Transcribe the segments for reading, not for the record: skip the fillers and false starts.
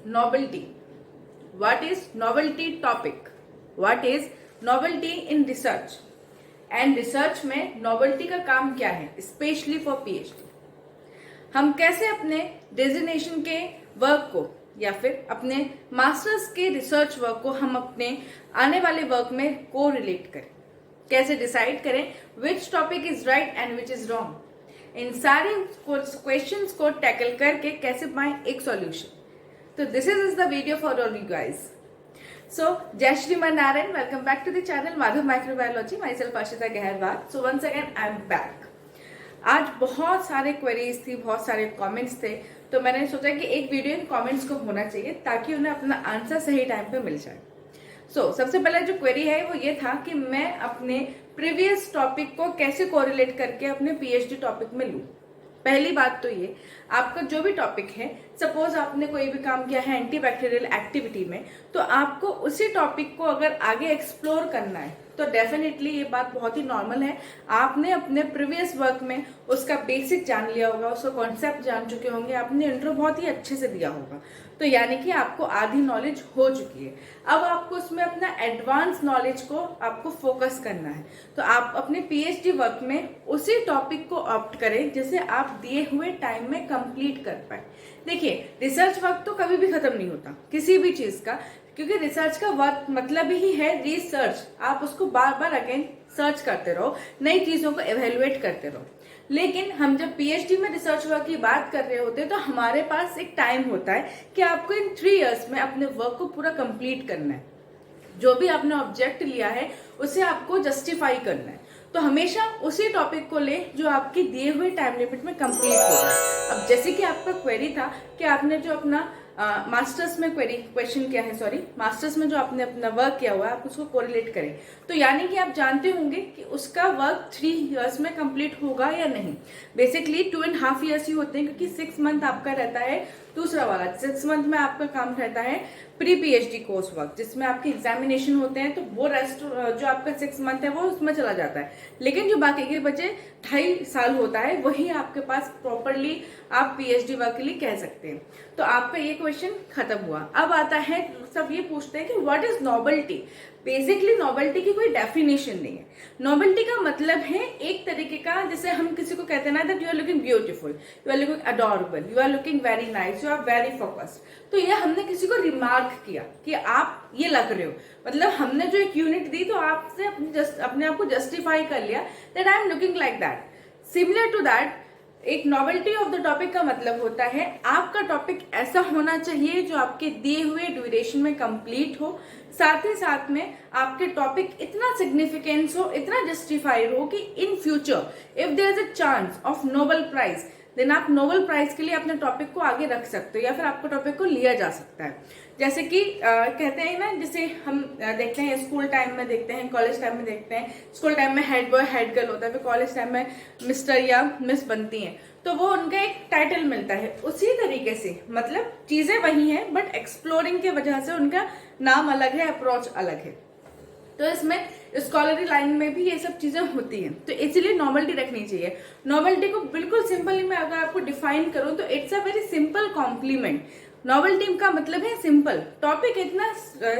novelty? What is novelty topic? What is novelty in research? And research में novelty का काम क्या है, स्पेशली फॉर पीएचडी? हम कैसे अपने डेजिग्नेशन के वर्क को या फिर अपने मास्टर्स के रिसर्च वर्क को हम अपने आने वाले वर्क में को रिलेट करें, कैसे डिसाइड करें which topic is right and which is wrong, इन सारे क्वेश्चंस को टैकल करके कैसे पाएं एक सॉल्यूशन. तो this is the video for all you guys. So जय Shri Narayan, welcome back to the channel Madhav microbiology. Myself Ashita Gaharwal. So once again I am back. आज बहुत सारे क्वेरीज थी, बहुत सारे कमेंट्स थे, तो मैंने सोचा कि एक वीडियो इन कमेंट्स को होना चाहिए ताकि उन्हें अपना आंसर सही टाइम पे मिल जाए. सबसे पहले जो क्वेरी है वो ये था कि मैं अपने प्रीवियस टॉपिक को कैसे कोरिलेट करके अपने पीएचडी टॉपिक में लूं. पहली बात तो ये, आपका जो भी टॉपिक है, सपोज आपने कोई भी काम किया है एंटीबैक्टीरियल एक्टिविटी में, तो आपको उसी टॉपिक को अगर आगे एक्सप्लोर करना है तो डेफिनेटली ये बात बहुत ही नॉर्मल है. आपने अपने प्रीवियस वर्क में उसका बेसिक जान लिया होगा, उसका कॉन्सेप्ट जान चुके होंगे, आपने इंट्रो बहुत ही अच्छे से दिया होगा, तो यानी कि आपको आधी नॉलेज हो चुकी है. अब आपको उसमें अपना एडवांस नॉलेज को आपको फोकस करना है, तो आप अपने पीएचडी वर्क में उसी टॉपिक को ऑप्ट करें जिसे आप दिए हुए टाइम में कंप्लीट कर पाए. देखिए, रिसर्च वर्क तो कभी भी खत्म नहीं होता किसी भी चीज का, क्योंकि रिसर्च का वर्क मतलब ही है रिसर्च. आप उसको बार बार अगेन सर्च करते रहो, नई चीजों को एवेल्युएट करते रहो. लेकिन हम जब पीएचडी में रिसर्च वर्क की बात कर रहे होते हैं तो हमारे पास एक टाइम होता है कि आपको इन 3 इयर्स में अपने वर्क को पूरा कंप्लीट करना है. जो भी आपने ऑब्जेक्ट लिया है उसे आपको जस्टिफाई करना है. तो हमेशा उसी टॉपिक को ले जो आपके दिए हुए टाइम लिमिट में कंप्लीट हो जाए. अब जैसे कि आपका क्वेरी था कि आपने जो अपना मास्टर्स में क्वेश्चन किया है, सॉरी, मास्टर्स में जो आपने अपना वर्क किया हुआ है आप उसको कोरिलेट करें, तो यानी कि आप जानते होंगे कि उसका वर्क 3 इयर्स में कंप्लीट होगा या नहीं. बेसिकली 2.5 इयर्स ही होते हैं, क्योंकि 6 मंथ आपका रहता है दूसरा वाला. 6 मंथ में आपका काम रहता है प्री पीएचडी कोर्स वर्क, जिसमें आपके एग्जामिनेशन होते हैं, तो वो रेस्ट जो आपका 6 मंथ है वो उसमें चला जाता है. लेकिन जो बाकी के बचे 2.5 साल होता है, वही आपके पास प्रॉपरली आप पीएचडी वर्क के लिए कह सकते हैं. तो आपका ये क्वेश्चन खत्म हुआ. अब आता है, सब ये पूछते हैं कि what is novelty. Basically novelty की कोई डेफिनेशन नहीं है. नॉवेल्टी का मतलब है एक तरीके का, जैसे हम किसी को कहते हैं ना, that you are looking beautiful, you are looking adorable, you are looking very nice, you are very focused. तो ये हमने किसी को रिमार्क किया कि आप ये लग रहे हो, मतलब हमने जो एक यूनिट दी तो आपसे अपने आप को जस्टिफाई कर लिया that I am looking like that. Similar to that, एक नॉवेल्टी ऑफ द टॉपिक का मतलब होता है आपका टॉपिक ऐसा होना चाहिए जो आपके दिए हुए ड्यूरेशन में कंप्लीट हो, साथ ही साथ में आपके टॉपिक इतना सिग्निफिकेंस हो, इतना जस्टिफाइड हो कि in future if there is a chance of Nobel prize, then आप नोबेल प्राइज के लिए अपने टॉपिक को आगे रख सकते हो या फिर आपको टॉपिक को लिया जा सकता है. जैसे कि कहते हैं ना, जैसे हम देखते हैं स्कूल टाइम में देखते हैं, कॉलेज टाइम में देखते हैं. स्कूल टाइम में हेड बॉय हेड गर्ल होता है, फिर कॉलेज टाइम में मिस्टर या मिस बनती हैं, तो वो उनका एक टाइटल मिलता है. उसी तरीके से मतलब चीजें वही हैं, बट एक्सप्लोरिंग की वजह से उनका नाम अलग है, अप्रोच अलग है. तो इसमें स्कॉलरी लाइन में भी ये सब चीजें होती हैं, तो इसीलिए नॉवेल्टी रखनी चाहिए. नॉवेल्टी को बिल्कुल सिंपली मैं अगर आपको डिफाइन करूं तो it's a very simple compliment. Novelty का मतलब है सिंपल. टॉपिक इतना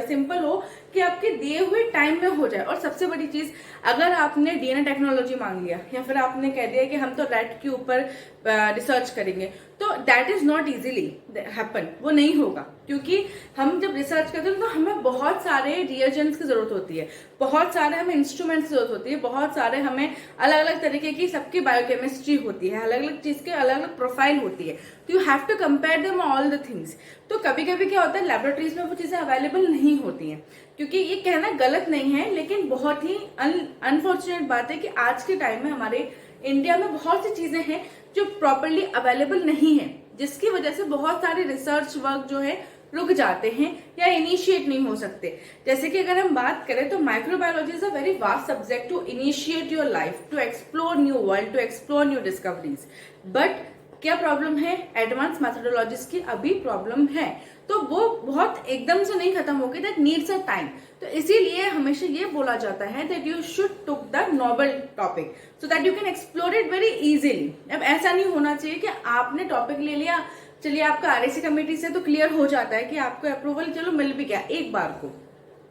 सिंपल हो कि आपके दिए हुए टाइम में हो जाए. और सबसे बड़ी चीज, अगर आपने डीएनए टेक्नोलॉजी मांग लिया या फिर आपने कह दिया कि हम तो रैट के ऊपर रिसर्च करेंगे, तो that is not easily happen. वो नहीं होगा, क्योंकि हम जब रिसर्च करते हैं तो हमें बहुत सारे रिएजेंट्स की जरूरत होती है, बहुत सारे हमें इंस्ट्रूमेंट्स की जरूरत होती है, बहुत सारे हमें अलग अलग तरीके की सबकी बायोकेमिस्ट्री होती है, अलग अलग चीज के अलग अलग प्रोफाइल होती है. तो you have to compare them all the things. तो कभी कभी क्या होता है, लैबोरेटरीज में वो चीजें अवेलेबल नहीं होती हैं, क्योंकि ये कहना गलत नहीं है, लेकिन बहुत ही अनफॉर्चुनेट बात है कि आज के टाइम में हमारे इंडिया में बहुत सी चीजें हैं जो प्रॉपरली अवेलेबल नहीं है, जिसकी वजह से बहुत सारे रिसर्च वर्क जो है रुक जाते हैं या इनिशिएट नहीं हो सकते. जैसे कि अगर हम बात करें तो microbiology is a very vast subject to initiate your life, to explore new world, to explore new discoveries. But क्या प्रॉब्लम है, एडवांस मैथोडोलॉजीज की अभी प्रॉब्लम है, तो वो बहुत एकदम से नहीं खत्म होगी, दैट नीड्स अ टाइम. तो इसीलिए हमेशा ये बोला जाता है that you should took the novel topic so that you can explore it very easily. अब ऐसा नहीं होना चाहिए कि आपने टॉपिक ले लिया, चलिए आपका आरएसी कमेटी से तो क्लियर हो जाता है कि आपको अप्रूवल चलो मिल भी गया एक बार को,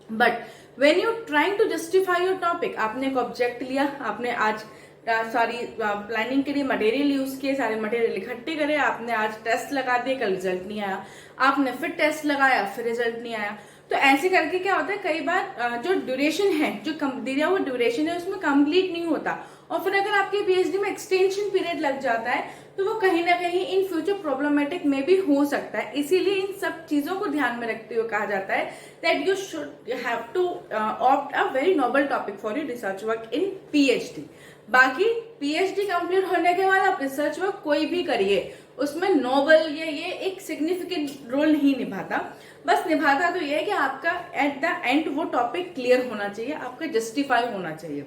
but when you trying to justify your topic, आपने एक ऑब्जेक्ट लिया, आपने आज सारी प्लानिंग के लिए मटेरियल यूज किए, सारे मटेरियल इकट्ठे करे, आपने आज टेस्ट लगा दिए, कल रिजल्ट नहीं आया, आपने फिर टेस्ट लगाया, फिर रिजल्ट नहीं आया। तो ऐसे करके क्या होता है, कई बार जो ड्यूरेशन है, जो दिया हुआ ड्यूरेशन है उसमें कंप्लीट नहीं होता, और फिर अगर आपके पीएचडी में एक्सटेंशन पीरियड लग जाता है तो वो कहीं ना कहीं इन फ्यूचर प्रॉब्लमेटिक में भी हो सकता है। इसीलिए इन सब चीजों को ध्यान में रखते हुए कहा जाता है that you should have to opt a very noble topic for your research work in PhD. बाकी पीएचडी कंप्लीट होने के बाद आप रिसर्च वर्क कोई भी करिए, उसमें नोबल ये एक सिग्निफिकेंट रोल नहीं निभाता। बस निभाता तो ये है कि आपका एट द एंड वो टॉपिक क्लियर होना चाहिए, आपका जस्टिफाई होना चाहिए।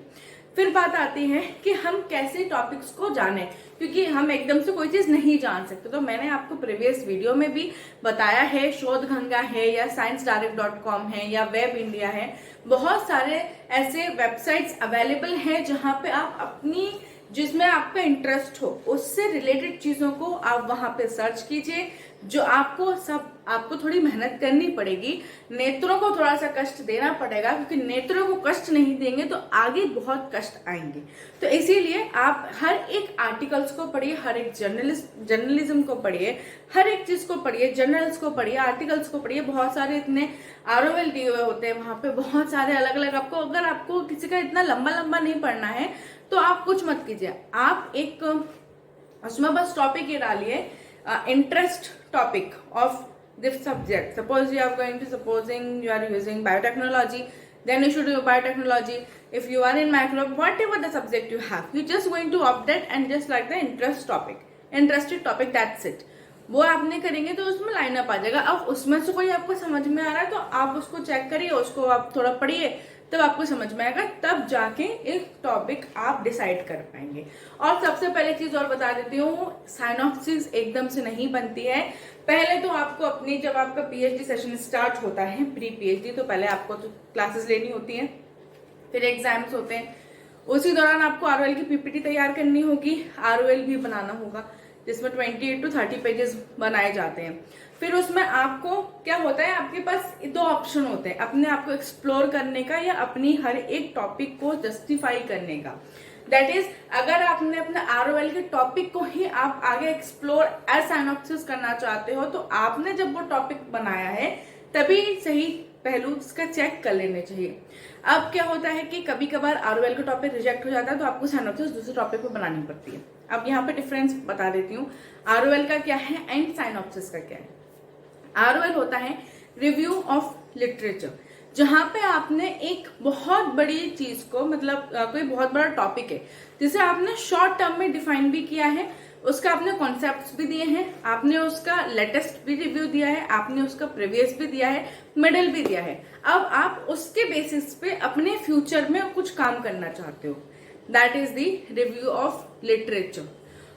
फिर बात आती है कि हम कैसे टॉपिक्स को जाने, क्योंकि हम एकदम से कोई चीज नहीं जान सकते। तो मैंने आपको प्रीवियस वीडियो में भी बताया है, शोध गंगा है या sciencedirect.com है या वेब इंडिया है, बहुत सारे ऐसे वेबसाइट्स अवेलेबल हैं जहां पे आप अपनी, जिसमें आपका इंटरेस्ट हो उससे रिलेटेड चीजों को आप वहां पे सर्च कीजिए। जो आपको थोड़ी मेहनत करनी पड़ेगी, नेत्रों को थोड़ा सा कष्ट देना पड़ेगा, क्योंकि नेत्रों को कष्ट नहीं देंगे तो आगे बहुत कष्ट आएंगे। तो इसीलिए आप हर एक आर्टिकल्स को पढ़िए, हर एक जर्नलिज्म को पढ़िए, हर एक चीज को पढ़िए, जर्नल्स को पढ़िए, आर्टिकल्स को पढ़िए। बहुत सारे इतने ROL दिए हुए होते हैं वहां पे, बहुत सारे अलग अलग। अगर आपको किसी का इतना लंबा लंबा नहीं पढ़ना है तो आप कुछ मत कीजिए, आप एक उसमें बस टॉपिक ये डालिए, interest topic of this subject. Suppose you are going to, supposing you are using biotechnology, then you should do biotechnology. If you are in micro, whatever the subject you have, you just going to opt that and just like the interested topic, that's it. वो आपने करेंगे तो उसमें line up आ जाएगा। अब उसमें से कोई आपको समझ में आ रहा है तो आप उसको चेक करिए, उसको आप थोड़ा पढ़िए, तब आपको समझ में आएगा, तब जाके एक टॉपिक आप डिसाइड कर पाएंगे। और सबसे पहले चीज और बता देती हूँ, साइनॉप्सिस एकदम से नहीं बनती है। पहले तो आपको अपनी, जब आपका पीएचडी सेशन स्टार्ट होता है, प्री पीएचडी, तो पहले आपको तो क्लासेस लेनी होती हैं, फिर एग्जाम्स होते हैं, उसी दौरान आपको ROL की PPT तैयार करनी होगी, ROL भी बनाना होगा जिसमें 28 to 30 पेजेस बनाए जाते हैं। फिर उसमें आपको क्या होता है, आपके पास 2 ऑप्शन होते हैं, अपने आप को एक्सप्लोर करने का या अपनी हर एक टॉपिक को जस्टिफाई करने का। दैट इज, अगर आपने अपने ROL के टॉपिक को ही आप आगे एक्सप्लोर एज साइनॉप्सिस करना चाहते हो, तो आपने जब वो टॉपिक बनाया है तभी सही पहलू इसका चेक कर लेने चाहिए। अब क्या होता है कि कभी कभार ROL का टॉपिक रिजेक्ट हो जाता है तो आपको साइनॉप्सिस दूसरे टॉपिक पे बनानी पड़ती है। अब यहाँ पे डिफरेंस बता देती हूँ, ROL का क्या है एंड साइनॉप्सिस का क्या है। ROL होता है रिव्यू ऑफ लिटरेचर, जहां पे आपने एक बहुत बड़ी चीज को, मतलब कोई बहुत बड़ा टॉपिक है जिसे आपने शॉर्ट टर्म में डिफाइन भी किया है, उसका आपने कॉन्सेप्ट्स भी दिए हैं, आपने उसका लेटेस्ट भी रिव्यू दिया है, आपने उसका प्रीवियस भी दिया है, मिडिल भी दिया है। अब आप उसके बेसिस पे अपने फ्यूचर में कुछ काम करना चाहते हो, that is the review of literature.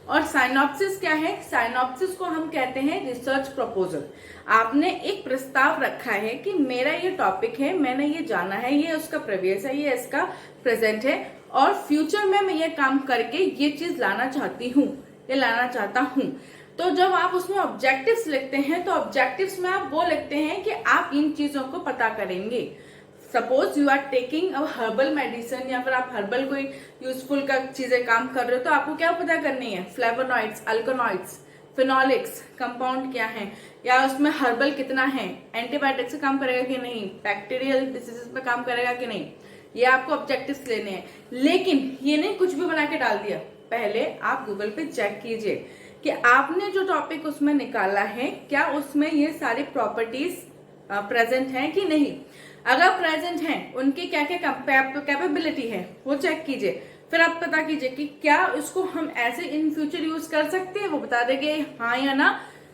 और साइनॉप्सिस क्या है, साइनॉप्सिस को हम कहते हैं रिसर्च प्रपोजल। आपने एक प्रस्ताव रखा है कि मेरा ये टॉपिक है, मैंने ये जाना है, ये उसका प्रीवियस है, ये इसका प्रेजेंट है, और फ्यूचर में मैं ये काम करके ये चीज लाना चाहती हूँ, ये लाना चाहता हूँ। तो जब आप उसमें ऑब्जेक्टिव्स लिखते हैं तो ऑब्जेक्टिव्स में आप वो लिखते हैं कि आप इन चीजों को पता करेंगे। Suppose you are taking a herbal medicine, या फिर आप हर्बल कोई यूजफुल का चीजें काम कर रहे हो, तो आपको क्या पता करनी है, फ्लेवोनॉइड्स, अल्कोनॉइड्स, फिनोलिक्स कंपाउंड क्या है, या उसमें हर्बल कितना है, एंटीबायोटिक से काम करेगा कि नहीं, बैक्टीरियल डिसीजेस में काम करेगा कि नहीं, ये आपको ऑब्जेक्टिव्स लेने हैं। लेकिन ये नहीं कुछ भी बना के डाल दिया, पहले आप गूगल पे चेक कीजिए कि आपने जो टॉपिक उसमें निकाला है क्या उसमें ये सारी प्रॉपर्टीज प्रेजेंट हैं कि नहीं। अगर प्रेजेंट हैं, उनकी क्या क्या कैपेबिलिटी है वो चेक कीजिए। फिर आप पता कीजिए कि क्या उसको हम ऐसे इन फ्यूचर यूज कर सकते हैं, वो बता देंगे हाँ या ना।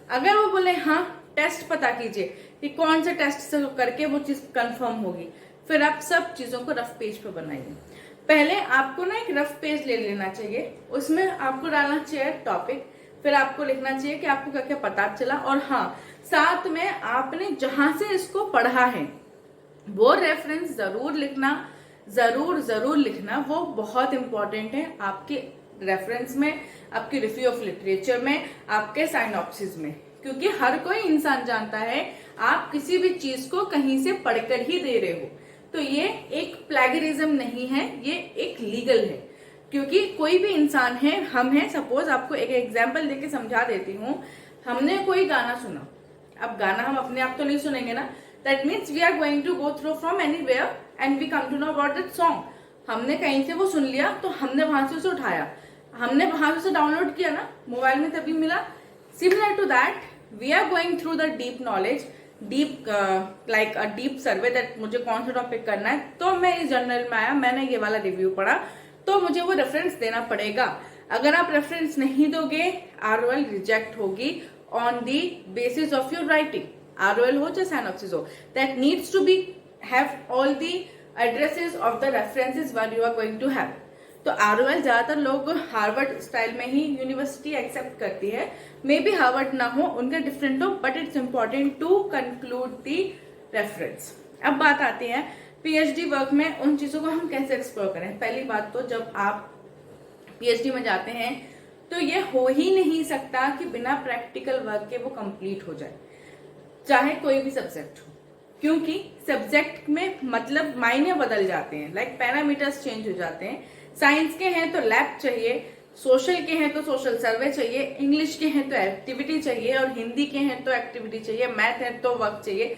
अगर वो बोले हाँ, टेस्ट पता कीजिए कि कौन से टेस्ट से करके वो चीज कंफर्म होगी। फिर आप सब चीजों को रफ पेज पे बनाइए। पहले आपको ना एक रफ पेज ले लेना चाहिए, उसमें आपको डालना चाहिए टॉपिक, फिर आपको लिखना चाहिए कि आपको क्या क्या पता चला, और हाँ साथ में आपने जहां से इसको पढ़ा है वो रेफरेंस जरूर लिखना, जरूर लिखना, वो बहुत इंपॉर्टेंट है आपके रेफरेंस में, आपके रिव्यू ऑफ लिटरेचर में, आपके साइनॉप्सिस में। क्योंकि हर कोई इंसान जानता है आप किसी भी चीज को कहीं से पढ़कर ही दे रहे हो। तो ये एक प्लेगरिज्म नहीं है, ये एक लीगल है। क्योंकि कोई भी इंसान है, हम हैं, सपोज आपको एक एग्जांपल देके समझा देती हूँ। हमने कोई गाना सुना, अब गाना हम अपने आप तो नहीं सुनेंगे ना, that means we are going to go through from anywhere and we come to know about that song. हमने कहीं से वो सुन लिया तो हमने वहां से उसे उठाया, हमने वहां से उसे डाउनलोड किया ना मोबाइल में, तभी मिला। Similar to that we are going through the deep knowledge, deep like a deep survey that मुझे कौन सा टॉपिक करना है। तो मैं इस जर्नल में आया, मैंने ये वाला रिव्यू पढ़ा, तो मुझे वो रेफरेंस देना पड़ेगा। अगर आप रेफरेंस नहीं दोगे, ROL रिजेक्ट होगी on the basis of your writing. ROL हो चाहे साइनॉप्सिस हो, that needs to be have all the addresses of the references what you are going to have. तो ROL ज्यादातर लोग हार्वर्ड स्टाइल में ही यूनिवर्सिटी एक्सेप्ट करती है, मे बी हार्वर्ड ना हो, उनका डिफरेंट हो, but it's important to conclude the reference. अब बात आती है PhD वर्क में उन चीजों को हम कैसे एक्सप्लोर करें। पहली बात तो जब आप PhD में जाते हैं तो ये हो ही नहीं सकता कि बिना प्रैक्टिकल वर्क के वो कंप्लीट हो जाए, चाहे कोई भी सब्जेक्ट हो, क्योंकि सब्जेक्ट में मतलब मायने बदल जाते हैं, लाइक पैरामीटर्स चेंज हो जाते हैं। साइंस के हैं तो लैब चाहिए, सोशल के हैं तो सोशल सर्वे चाहिए, इंग्लिश के हैं तो एक्टिविटी चाहिए, और हिंदी के हैं तो एक्टिविटी चाहिए, मैथ है तो वर्क चाहिए,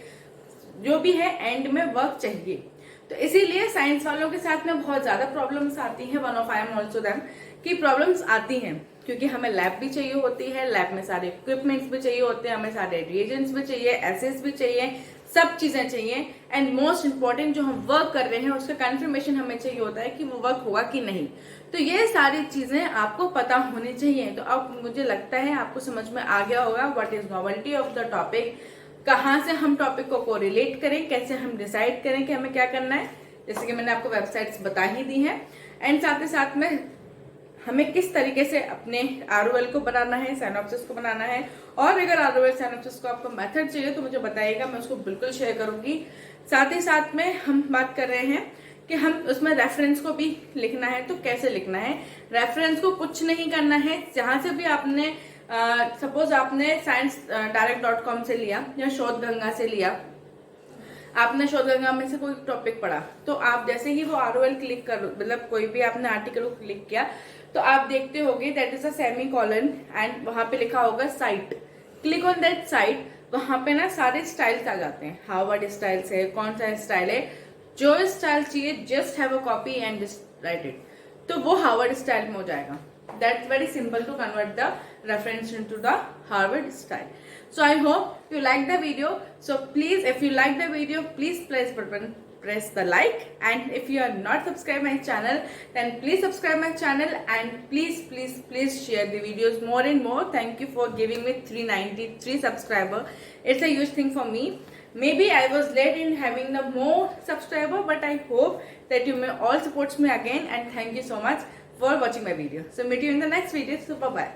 जो भी है एंड में वर्क चाहिए। तो इसीलिए साइंस वालों के साथ में बहुत ज्यादा प्रॉब्लम्स आती हैं, one of I am also them, की प्रॉब्लम्स आती हैं, क्योंकि हमें लैब भी चाहिए होती है, लैब में सारे इक्विपमेंट्स भी चाहिए होते हैं, हमें सारे रिएजेंट्स भी चाहिए, एसेस भी चाहिए, सब चीजें चाहिए, एंड मोस्ट इंपॉर्टेंट जो हम वर्क कर रहे हैं उसका कंफर्मेशन हमें चाहिए होता है कि वो वर्क होगा कि नहीं। तो ये सारी चीजें आपको पता होनी चाहिए। तो अब मुझे लगता है आपको समझ में आ गया होगा what is novelty of the topic, कहाँ से हम टॉपिक को कोरिलेट करें, कैसे हम डिसाइड करें कि हमें क्या करना है, जैसे कि मैंने आपको वेबसाइट्स बता ही दी हैं, एंड साथ ही साथ में हमें किस तरीके से अपने ROL को बनाना है, साइनॉप्सिस को बनाना है। और अगर ROL साइनॉप्सिस को आपको मेथड चाहिए तो मुझे बताइएगा, मैं उसको बिल्कुल शेयर करूंगी। साथ ही साथ में हम बात कर रहे हैं कि हम उसमें रेफरेंस को भी लिखना है, तो कैसे लिखना है। रेफरेंस को कुछ नहीं करना है, जहां से भी आपने सपोज आपने sciencedirect.com से लिया या शोधगंगा से लिया, आपने शोधगंगा में से कोई टॉपिक पढ़ा, तो आप जैसे ही वो ROL क्लिक कर, मतलब कोई भी आपने आर्टिकल को क्लिक किया, तो आप देखते होगे that is a semicolon and वहां पे लिखा होगा site. Click on that site, वहां पे ना सारे स्टाइल्स आ जाते हैं, हार्वर्ड स्टाइल्स है, कौन सा स्टाइल है, जो स्टाइल चाहिए just have a copy and just write it, तो वो हार्वर्ड स्टाइल में हो जाएगा। That's very simple to convert the reference into the Harvard style. So I hope you like the video. So please, if you like the video, please press the like, and if you are not subscribed my channel, then please subscribe my channel, and please share the videos more and more. Thank you for giving me 393 subscriber. It's a huge thing for me. Maybe I was late in having the more subscriber, but I hope that you may all support me again, and thank you so much for watching my video. So meet you in the next video. So bye bye.